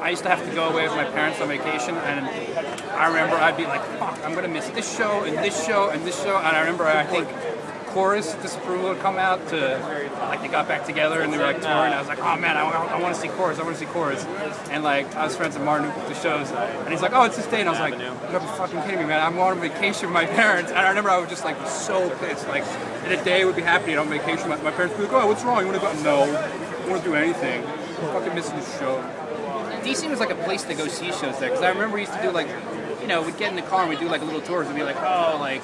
I used to have to go away with my parents on vacation, and I remember I'd be like, fuck, I'm gonna miss this show and this show and this show, and I remember I think Chorus Disapproval had come out to, like, they got back together and they were like touring. I was like, oh man, I want to see Chorus, and like I was friends with Martin who booked the shows, and he's like, oh, it's this day, and I was like, you gotta be fucking kidding me, man, I'm on vacation with my parents. And I remember I was just like so pissed, like, and a day would be happening on vacation, my parents would be like, oh, what's wrong, you want to go? No, I don't want to do anything, I'm fucking missing the show. DC was like a place to go see shows there, because I remember we used to do, like, you know, we'd get in the car and we'd do like little tours and be like, oh, like,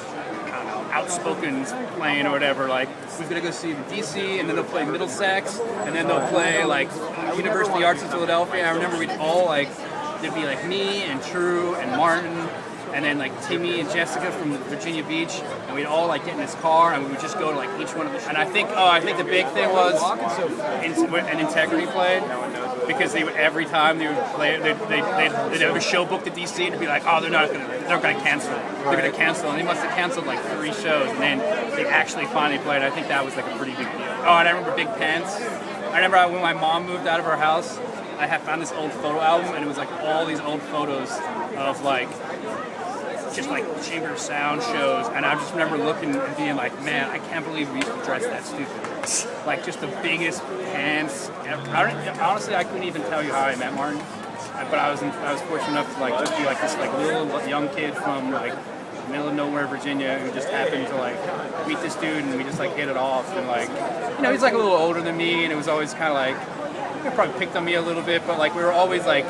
Outspoken's playing or whatever, like, we're gonna go see DC, and then they'll play Middlesex, and then they'll play like University Arts in Philadelphia. I remember we'd all, like, there'd be like me and True and Martin, and then like Timmy and Jessica from Virginia Beach, and we'd all like get in this car and we would just go to like each one of the. And I think the big thing was and Integrity played, because they would, every time they would play, they'd have a show booked at DC and it'd be like, oh, they're gonna cancel, and they must have canceled like 3 shows, and then they actually finally played. I think that was like a pretty big deal. Oh, and I remember Big Pants. I remember when my mom moved out of her house, I had found this old photo album, and it was like all these old photos of like just like Chamber of Sound shows, and I just remember looking and being like, man, I can't believe we used to dress that stupid. Like, just the biggest pants. Honestly, I couldn't even tell you how I met Martin, but I was fortunate enough to like just be like this like little young kid from like middle of nowhere, Virginia, who just happened to like meet this dude, and we just like hit it off, and like, you know, he's like a little older than me, and it was always kind of like, he probably picked on me a little bit, but like we were always like,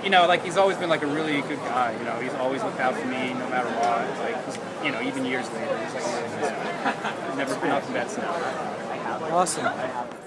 you know, like he's always been like a really good guy, you know, he's always looked out for me no matter what, like, you know, even years later, he's like, never been nothing bad stuff. Awesome.